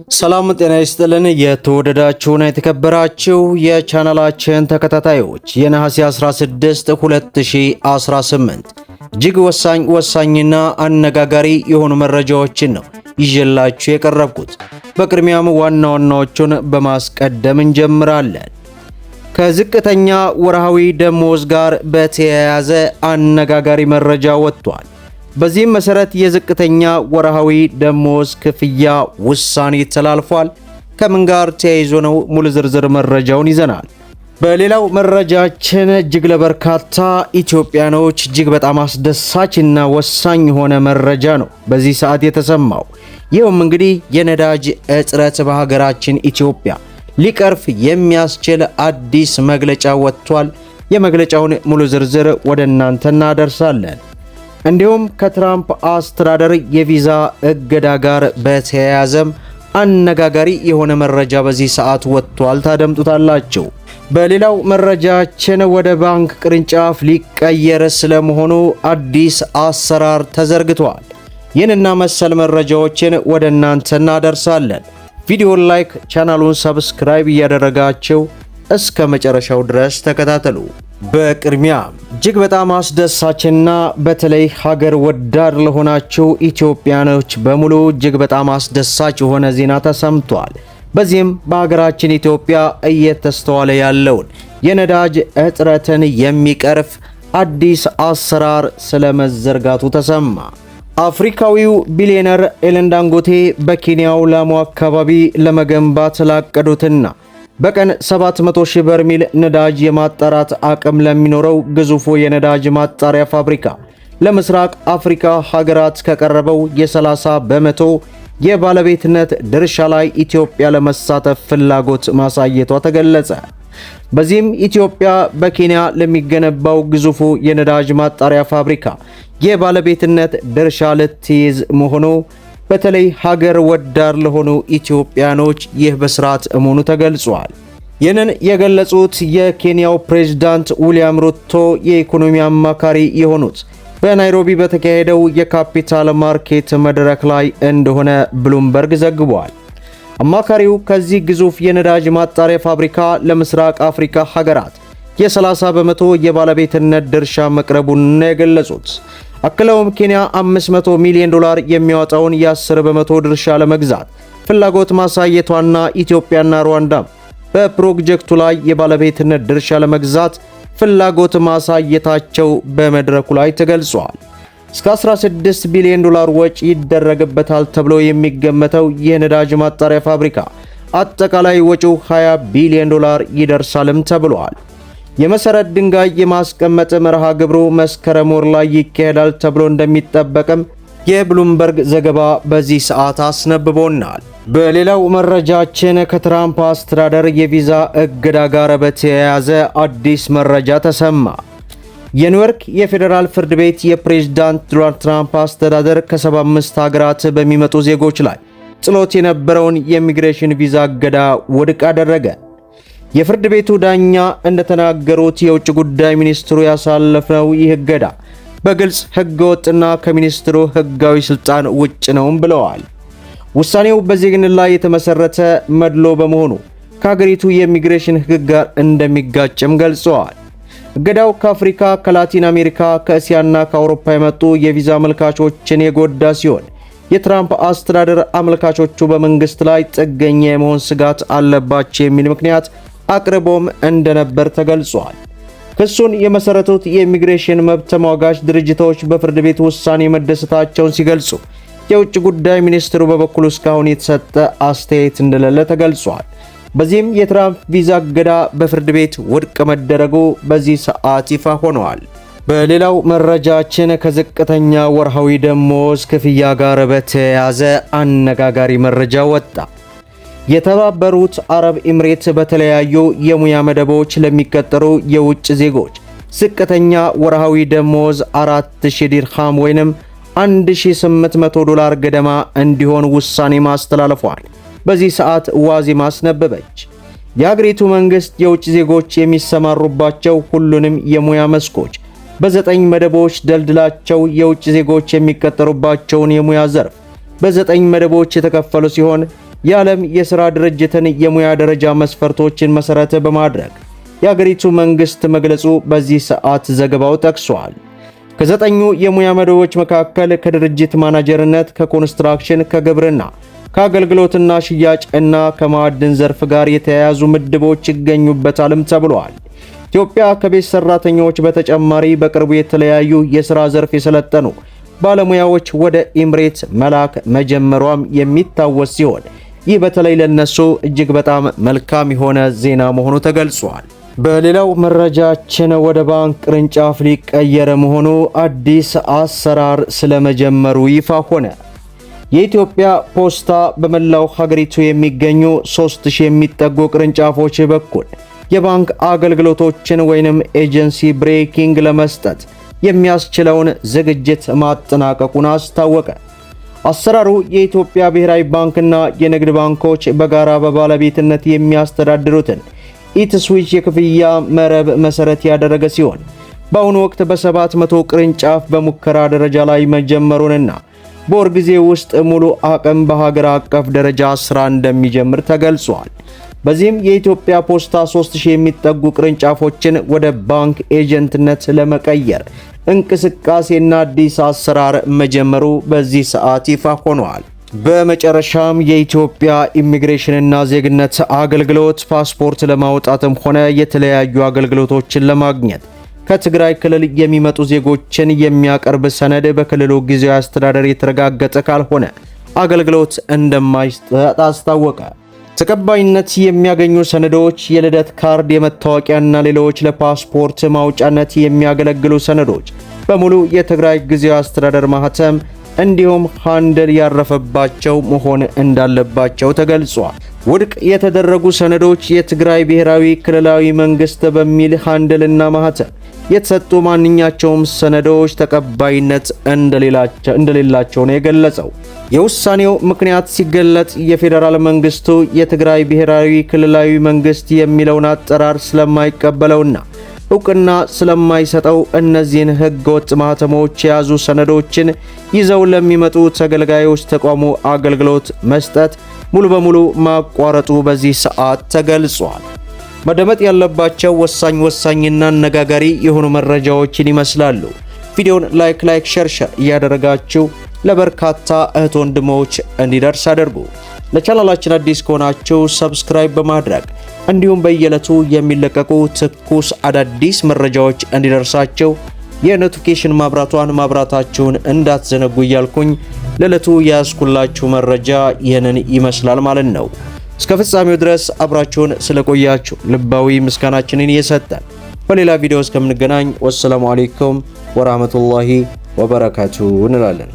ሰላም ጤና ይስጥልን። የተወደዳችሁና የተከበራችሁ የቻናላችን ተከታታዮች የነሐሴ 16 2018 እጅግ ወሳኝና አነጋጋሪ የሆኑ መረጃዎችን ነው ይዤላችሁ የቀረብኩት። በቅድሚያም ዋና ዋናዎቹን በማስቀደም እንጀምራለን። ከዝቅተኛ ወርሃዊ ደሞዝ ጋር በተያያዘ አነጋጋሪ መረጃ ወጥቷል። በዚህም መሰረት የዝቅተኛ ወርሃዊ ደሞዝ ክፍያ ውሳኔ ተላልፏል። ከምን ጋር ተያይዞ ነው? ሙሉ ዝርዝር መረጃውን ይዘናል። በሌላው መረጃችን እጅግ ለበርካታ ኢትዮጵያኖች እጅግ በጣም አስደሳችና ወሳኝ የሆነ መረጃ ነው በዚህ ሰዓት የተሰማው። ይህም እንግዲህ የነዳጅ እጥረት በሀገራችን ኢትዮጵያ ሊቀርፍ የሚያስችል አዲስ መግለጫ ወጥቷል። የመግለጫውን ሙሉ ዝርዝር ወደ እናንተ እናደርሳለን። እንዲሁም ከትራምፕ አስተዳደር የቪዛ እገዳ ጋር በተያያዘም አነጋጋሪ የሆነ መረጃ በዚህ ሰዓት ወጥቷል፣ ታደምጡታላችሁ። በሌላው መረጃችን ወደ ባንክ ቅርንጫፍ ሊቀየር ስለመሆኑ አዲስ አሰራር ተዘርግቷል። ይህንና መሰል መረጃዎችን ወደ እናንተ እናደርሳለን። ቪዲዮን ላይክ፣ ቻናሉን ሰብስክራይብ እያደረጋችሁ እስከ መጨረሻው ድረስ ተከታተሉ። በቅድሚያ እጅግ በጣም አስደሳችና በተለይ ሀገር ወዳድ ለሆናችሁ ኢትዮጵያኖች በሙሉ እጅግ በጣም አስደሳች የሆነ ዜና ተሰምቷል። በዚህም በሀገራችን ኢትዮጵያ እየተስተዋለ ያለውን የነዳጅ እጥረትን የሚቀርፍ አዲስ አሰራር ስለመዘርጋቱ ተሰማ። አፍሪካዊው ቢሊዮነር ኤለን ዳንጎቴ በኬንያው ላሙ አካባቢ ለመገንባት ላቀዱትና በቀን 700,000 በርሜል ነዳጅ የማጣራት አቅም ለሚኖረው ግዙፉ የነዳጅ ማጣሪያ ፋብሪካ ለምስራቅ አፍሪካ ሀገራት ከቀረበው የ30 በመቶ የባለቤትነት ድርሻ ላይ ኢትዮጵያ ለመሳተፍ ፍላጎት ማሳየቷ ተገለጸ። በዚህም ኢትዮጵያ በኬንያ ለሚገነባው ግዙፉ የነዳጅ ማጣሪያ ፋብሪካ የባለቤትነት ድርሻ ልትይዝ መሆኑ በተለይ ሀገር ወዳድ ለሆኑ ኢትዮጵያኖች ይህ በስርዓት መሆኑ ተገልጿል። ይህንን የገለጹት የኬንያው ፕሬዝዳንት ዊሊያም ሩቶ የኢኮኖሚ አማካሪ የሆኑት በናይሮቢ በተካሄደው የካፒታል ማርኬት መድረክ ላይ እንደሆነ ብሉምበርግ ዘግቧል። አማካሪው ከዚህ ግዙፍ የነዳጅ ማጣሪያ ፋብሪካ ለምስራቅ አፍሪካ ሀገራት የ30 በመቶ የባለቤትነት ድርሻ መቅረቡን ነው የገለጹት። አክለውም ኬንያ $500 ሚሊዮን የሚያወጣውን የ10 በመቶ ድርሻ ለመግዛት ፍላጎት ማሳየቷና ኢትዮጵያና ሩዋንዳም በፕሮጀክቱ ላይ የባለቤትነት ድርሻ ለመግዛት ፍላጎት ማሳየታቸው በመድረኩ ላይ ተገልጿል። እስከ $16 ቢሊዮን ወጪ ይደረግበታል ተብሎ የሚገመተው የነዳጅ ማጣሪያ ፋብሪካ አጠቃላይ ወጪው $20 ቢሊዮን ይደርሳልም ተብሏል። የመሰረት ድንጋይ የማስቀመጥ መርሃ ግብሩ መስከረም ወር ላይ ይካሄዳል ተብሎ እንደሚጠበቅም የብሉምበርግ ዘገባ በዚህ ሰዓት አስነብቦናል። በሌላው መረጃችን ከትራምፕ አስተዳደር የቪዛ እገዳ ጋር በተያያዘ አዲስ መረጃ ተሰማ። የኒውዮርክ የፌዴራል ፍርድ ቤት የፕሬዝዳንት ዶናልድ ትራምፕ አስተዳደር ከ75 ሀገራት በሚመጡ ዜጎች ላይ ጥሎት የነበረውን የኢሚግሬሽን ቪዛ እገዳ ውድቅ አደረገ። የፍርድ ቤቱ ዳኛ እንደተናገሩት የውጭ ጉዳይ ሚኒስትሩ ያሳለፈው ይህ እገዳ በግልጽ ህገወጥና ከሚኒስትሩ ህጋዊ ስልጣን ውጭ ነውም ብለዋል። ውሳኔው በዜግነት ላይ የተመሰረተ መድሎ በመሆኑ ከሀገሪቱ የኢሚግሬሽን ህግ ጋር እንደሚጋጭም ገልጸዋል። እገዳው ከአፍሪካ፣ ከላቲን አሜሪካ፣ ከእስያና ከአውሮፓ የመጡ የቪዛ አመልካቾችን የጎዳ ሲሆን የትራምፕ አስተዳደር አመልካቾቹ በመንግስት ላይ ጥገኛ የመሆን ስጋት አለባቸው የሚል ምክንያት አቅርቦም እንደነበር ተገልጿል። ክሱን የመሰረቱት የኢሚግሬሽን መብት ተሟጋች ድርጅቶች በፍርድ ቤት ውሳኔ መደሰታቸውን ሲገልጹ፣ የውጭ ጉዳይ ሚኒስትሩ በበኩሉ እስካሁን የተሰጠ አስተያየት እንደሌለ ተገልጿል። በዚህም የትራምፕ ቪዛ እገዳ በፍርድ ቤት ውድቅ መደረጉ በዚህ ሰዓት ይፋ ሆነዋል። በሌላው መረጃችን ከዝቅተኛ ወርሃዊ ደሞዝ ክፍያ ጋር በተያያዘ አነጋጋሪ መረጃ ወጣ። የተባበሩት አረብ ኤምሬት በተለያዩ የሙያ መደቦች ለሚቀጠሩ የውጭ ዜጎች ዝቅተኛ ወርሃዊ ደሞዝ 4000 ዲርሃም ወይንም $1800 ገደማ እንዲሆን ውሳኔ ማስተላለፏል። በዚህ ሰዓት ዋዜማ አስነበበች። የሀገሪቱ መንግስት የውጭ ዜጎች የሚሰማሩባቸው ሁሉንም የሙያ መስኮች በ9 መደቦች ደልድላቸው የውጭ ዜጎች የሚቀጠሩባቸውን የሙያ ዘርፍ በ9 መደቦች የተከፈሉ ሲሆን የዓለም የሥራ ድርጅትን የሙያ ደረጃ መስፈርቶችን መሠረት በማድረግ የአገሪቱ መንግሥት መግለጹ በዚህ ሰዓት ዘገባው ጠቅሷል። ከ9ኙ የሙያ መደቦች መካከል ከድርጅት ማናጀርነት፣ ከኮንስትራክሽን፣ ከግብርና፣ ከአገልግሎትና ሽያጭ እና ከማዕድን ዘርፍ ጋር የተያያዙ ምድቦች ይገኙበታልም ተብሏል። ኢትዮጵያ ከቤት ሰራተኞች በተጨማሪ በቅርቡ የተለያዩ የሥራ ዘርፍ የሰለጠኑ ባለሙያዎች ወደ ኤምሬት መላክ መጀመሯም የሚታወስ ሲሆን ይህ በተለይ ለነሱ እጅግ በጣም መልካም የሆነ ዜና መሆኑ ተገልጿል። በሌላው መረጃችን ወደ ባንክ ቅርንጫፍ ሊቀየር መሆኑ አዲስ አሰራር ስለመጀመሩ ይፋ ሆነ። የኢትዮጵያ ፖስታ በመላው ሀገሪቱ የሚገኙ 3000 የሚጠጉ ቅርንጫፎች በኩል የባንክ አገልግሎቶችን ወይንም ኤጀንሲ ብሬኪንግ ለመስጠት የሚያስችለውን ዝግጅት ማጠናቀቁን አስታወቀ። አሰራሩ የኢትዮጵያ ብሔራዊ ባንክና የንግድ ባንኮች በጋራ በባለቤትነት የሚያስተዳድሩትን ኢትስዊች የክፍያ መረብ መሰረት ያደረገ ሲሆን በአሁኑ ወቅት በ700 ቅርንጫፍ በሙከራ ደረጃ ላይ መጀመሩንና በወር ጊዜ ውስጥ ሙሉ አቅም በሀገር አቀፍ ደረጃ ስራ እንደሚጀምር ተገልጿል። በዚህም የኢትዮጵያ ፖስታ 3000 የሚጠጉ ቅርንጫፎችን ወደ ባንክ ኤጀንትነት ለመቀየር እንቅስቃሴና አዲስ አሰራር መጀመሩ በዚህ ሰዓት ይፋ ሆኗል። በመጨረሻም የኢትዮጵያ ኢሚግሬሽንና ዜግነት አገልግሎት ፓስፖርት ለማውጣትም ሆነ የተለያዩ አገልግሎቶችን ለማግኘት ከትግራይ ክልል የሚመጡ ዜጎችን የሚያቀርብ ሰነድ በክልሉ ጊዜያዊ አስተዳደር የተረጋገጠ ካልሆነ አገልግሎት እንደማይሰጥ አስታወቀ። ተቀባይነት የሚያገኙ ሰነዶች የልደት ካርድ፣ የመታወቂያና ሌሎች ለፓስፖርት ማውጫነት የሚያገለግሉ ሰነዶች በሙሉ የትግራይ ጊዜያዊ አስተዳደር ማህተም እንዲሁም ሃንድል ያረፈባቸው መሆን እንዳለባቸው ተገልጿል። ውድቅ የተደረጉ ሰነዶች የትግራይ ብሔራዊ ክልላዊ መንግስት በሚል ሃንድልና ማህተም የተሰጡ ማንኛቸውም ሰነዶች ተቀባይነት እንደሌላቸው ነው የገለጸው። የውሳኔው ምክንያት ሲገለጽ የፌዴራል መንግስቱ የትግራይ ብሔራዊ ክልላዊ መንግስት የሚለውን አጠራር ስለማይቀበለውና እውቅና ስለማይሰጠው እነዚህን ህገወጥ ማህተሞች የያዙ ሰነዶችን ይዘው ለሚመጡ ተገልጋዮች ተቋሙ አገልግሎት መስጠት ሙሉ በሙሉ ማቋረጡ በዚህ ሰዓት ተገልጿል። መደመጥ ያለባቸው ወሳኝና አነጋጋሪ የሆኑ መረጃዎችን ይመስላሉ። ቪዲዮውን ላይክ ሼር እያደረጋችሁ ለበርካታ እህት ወንድሞች እንዲደርስ አድርጉ። ለቻናላችን አዲስ ከሆናችሁ ሰብስክራይብ በማድረግ እንዲሁም በየዕለቱ የሚለቀቁ ትኩስ አዳዲስ መረጃዎች እንዲደርሳቸው የኖቲፊኬሽን ማብራታችሁን እንዳትዘነጉ እያልኩኝ ለዕለቱ ያስኩላችሁ መረጃ ይህንን ይመስላል ማለት ነው። እስከ ፍጻሜው ድረስ አብራችሁን ስለቆያችሁ ልባዊ ምስጋናችንን እየሰጠን በሌላ ቪዲዮ እስከምንገናኝ ወሰላሙ አለይኩም ወራህመቱላሂ ወበረካቱ እንላለን።